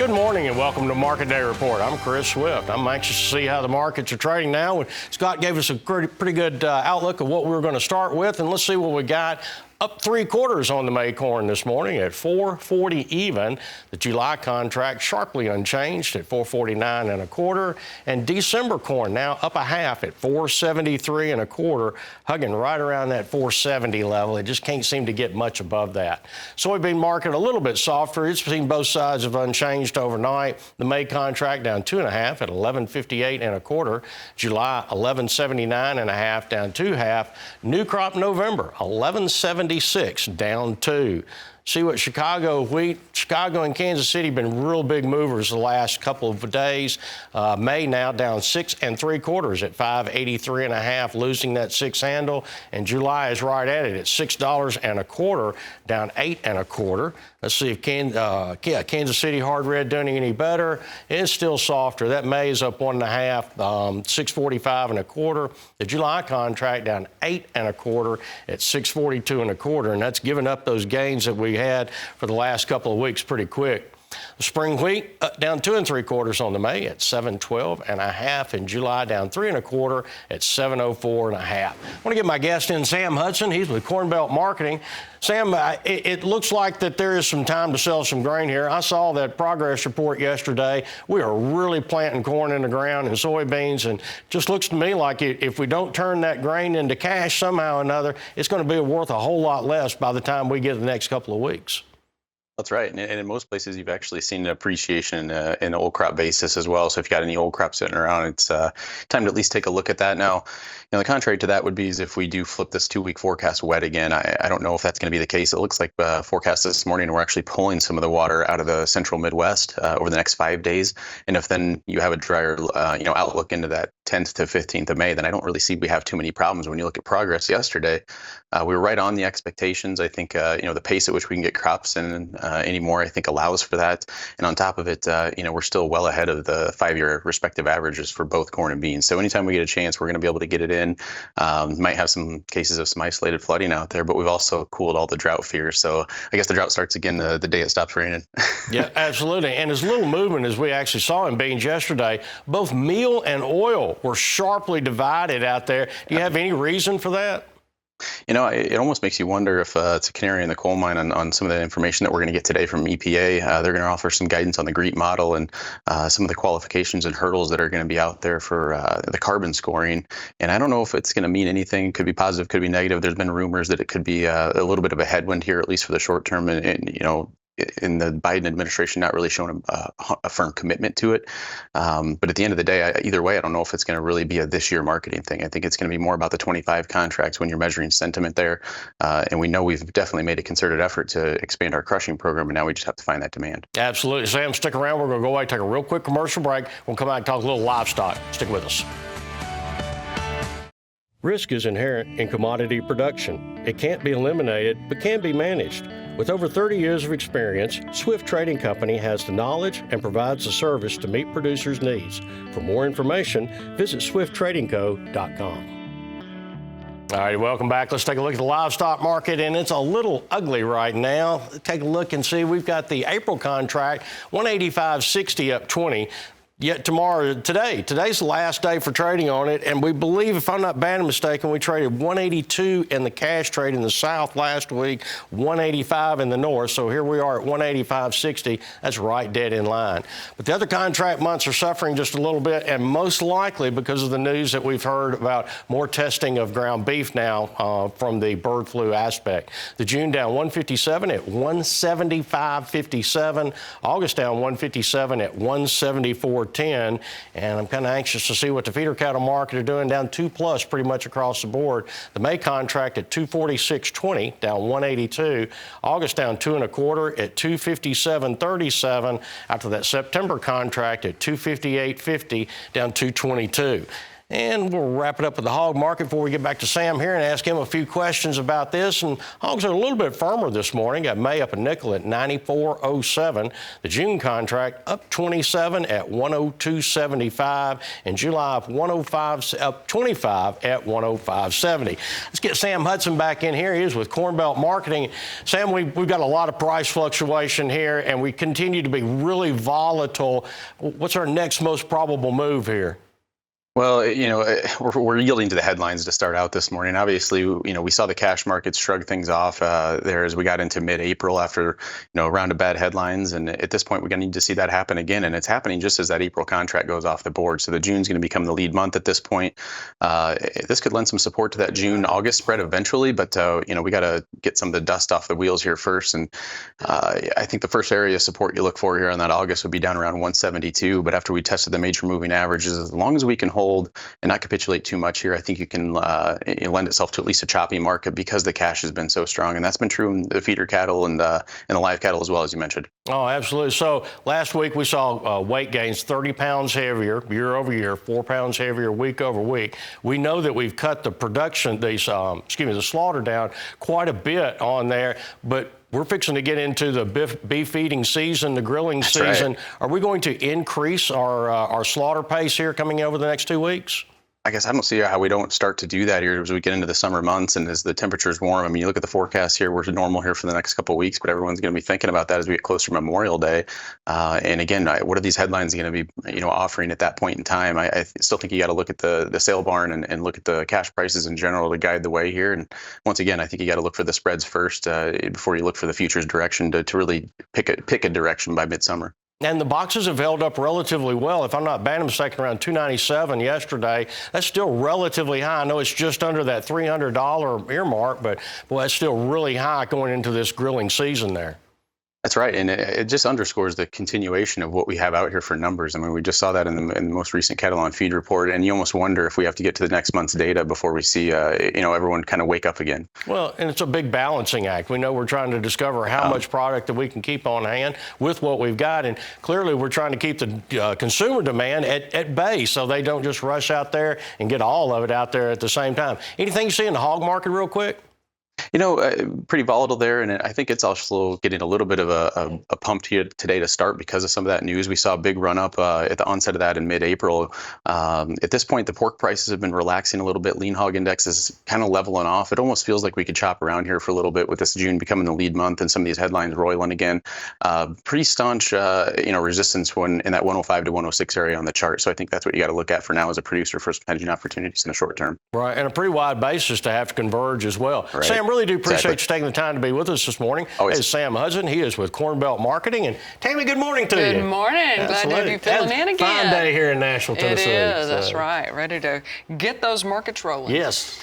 Good morning and welcome to Market Day Report. I'm Chris Swift. I'm anxious to see how the markets are trading now. Scott gave us a pretty good outlook of what we were going to start with, and let's see what we got. Up 3/4 on the May corn this morning at 4.40 even. The July contract sharply unchanged at 4.49 1/4. And December corn now up a half at 4.73 1/4, hugging right around that 4.70 level. It just can't seem to get much above that. Soybean market a little bit softer. It's seen both sides of unchanged overnight. The May contract down 2.5 at 11.58 1/4. July 11.79 1/2, down 2.5. New crop November 11.76 down 2. See what Chicago and Kansas City have been real big movers the last couple of days. May now down 6 3/4 at 5.83 1/2, losing that 6 handle. And July is right at it at $6 1/4, down 8 1/4. Let's see if Kansas City hard red doing any better. It's still softer. That May is up 1.5, 6.45 1/4. The July contract down 8 1/4 at 6.42 1/4, and that's given up those gains that we had for the last couple of weeks pretty quick. The spring wheat down 2 3/4 on the May at 7.12 1/2, and July down 3 1/4 at 7.04 1/2. I want to get my guest in, Sam Hudson. He's with CornBelt Marketing. Sam, it looks like that there is some time to sell some grain here. I saw that progress report yesterday. We are really planting corn in the ground and soybeans, and just looks to me like if we don't turn that grain into cash somehow or another, it's going to be worth a whole lot less by the time we get to the next couple of weeks. That's right. And in most places, you've actually seen an appreciation in old crop basis as well. So if you've got any old crop sitting around, it's time to at least take a look at that. Now, the contrary to that would be is if we do flip this 2-week forecast wet again. I don't know if that's going to be the case. It looks like forecast this morning, we're actually pulling some of the water out of the central Midwest over the next 5 days. And if then you have a drier outlook into that 10th to 15th of May, then I don't really see we have too many problems. When you look at progress yesterday, we were right on the expectations. I think, the pace at which we can get crops in anymore, I think allows for that. And on top of it, we're still well ahead of the 5-year respective averages for both corn and beans. So anytime we get a chance, we're going to be able to get it in. Might have some cases of some isolated flooding out there, but we've also cooled all the drought fears. So I guess the drought starts again the day it stops raining. Yeah, absolutely. And as little movement as we actually saw in beans yesterday, both meal and oil were sharply divided out there. Do you have any reason for that? It almost makes you wonder if it's a canary in the coal mine on some of the information that we're going to get today from EPA. They're going to offer some guidance on the GREET model and some of the qualifications and hurdles that are going to be out there for the carbon scoring. And I don't know if it's going to mean anything. Could be positive, could be negative. There's been rumors that it could be a little bit of a headwind here, at least for the short term. And in the Biden administration, not really showing a firm commitment to it. But at the end of the day, either way, I don't know if it's going to really be a this year marketing thing. I think it's going to be more about the 25 contracts when you're measuring sentiment there. And we know we've definitely made a concerted effort to expand our crushing program, and now we just have to find that demand. Absolutely. Sam, stick around. We're going to go away, take a real quick commercial break. We'll come back and talk a little livestock. Stick with us. Risk is inherent in commodity production. It can't be eliminated, but can be managed. With over 30 years of experience, Swift Trading Company has the knowledge and provides the service to meet producers' needs. For more information, visit swifttradingco.com. All right, welcome back. Let's take a look at the livestock market, and it's a little ugly right now. Take a look and see. We've got the April contract, 185.60 up 20. Yet today's the last day for trading on it, and we believe, if I'm not bad mistaken, we traded 182 in the cash trade in the South last week, 185 in the North, so here we are at 185.60. That's right dead in line. But the other contract months are suffering just a little bit, and most likely because of the news that we've heard about more testing of ground beef now from the bird flu aspect. The June down 157 at 175.57. August down 157 at 174.10, and I'm kind of anxious to see what the feeder cattle market are doing, down 2+ pretty much across the board. The May contract at 246.20, down 182. August down 2 1/4 at 257.37. After that September contract at 258.50, down 222. And we'll wrap it up with the hog market before we get back to Sam here and ask him a few questions about this. And hogs are a little bit firmer this morning. Got May up a nickel at 94.07. The June contract up 27 at 102.75. And July up 105, up 25 at 105.70. Let's get Sam Hudson back in here. He is with CornBelt Marketing. Sam, we've got a lot of price fluctuation here, and we continue to be really volatile. What's our next most probable move here? Well, we're yielding to the headlines to start out this morning. Obviously, we saw the cash markets shrug things off there as we got into mid-April after, a round of bad headlines. And at this point, we're going to need to see that happen again. And it's happening just as that April contract goes off the board. So the June's going to become the lead month at this point. This could lend some support to that June-August spread eventually. But, we got to get some of the dust off the wheels here first. And I think the first area of support you look for here on that August would be down around 172. But after we tested the major moving averages, as long as we can hold and not capitulate too much here, I think you can lend itself to at least a choppy market because the cash has been so strong. And that's been true in the feeder cattle and the live cattle as well, as you mentioned. Oh, absolutely. So last week we saw weight gains 30 pounds heavier year over year, 4 pounds heavier week over week. We know that we've cut the production, the slaughter down quite a bit on there, but we're fixing to get into the beef eating season, the grilling season. Right. Are we going to increase our slaughter pace here coming over the next 2 weeks? I guess I don't see how we don't start to do that here as we get into the summer months and as the temperatures warm. I mean, you look at the forecast here, we're normal here for the next couple of weeks, but everyone's going to be thinking about that as we get closer to Memorial Day. And again, what are these headlines going to be, offering at that point in time? I still think you got to look at the sale barn and look at the cash prices in general to guide the way here. And once again, I think you got to look for the spreads first before you look for the futures direction to really pick a direction by midsummer. And the boxes have held up relatively well. If I'm not bad mistaken, around $297 yesterday. That's still relatively high. I know it's just under that $300 earmark, but boy, that's still really high going into this grilling season there. That's right, and it just underscores the continuation of what we have out here for numbers. I mean, we just saw that in the most recent cattle on feed report, and you almost wonder if we have to get to the next month's data before we see, everyone kind of wake up again. Well, and it's a big balancing act. We know we're trying to discover how much product that we can keep on hand with what we've got, and clearly we're trying to keep the consumer demand at bay so they don't just rush out there and get all of it out there at the same time. Anything you see in the hog market real quick? Pretty volatile there, and I think it's also getting a little bit of a pump today to start because of some of that news. We saw a big run up at the onset of that in mid-April. At this point, the pork prices have been relaxing a little bit. Lean hog index is kind of leveling off. It almost feels like we could chop around here for a little bit with this June becoming the lead month and some of these headlines roiling again. Pretty staunch, resistance when in that 105 to 106 area on the chart. So I think that's what you got to look at for now as a producer for some hedging opportunities in the short term. Right, and a pretty wide basis to have to converge as well. Right. Sam, really do appreciate you taking the time to be with us this morning. Always. Hey, Sam Hudson. He is with CornBelt Marketing. And Tammy, good morning to you. Good morning. Glad to have you filling in again. Fine day here in Nashville, Tennessee. It is. That's right. Ready to get those markets rolling. Yes.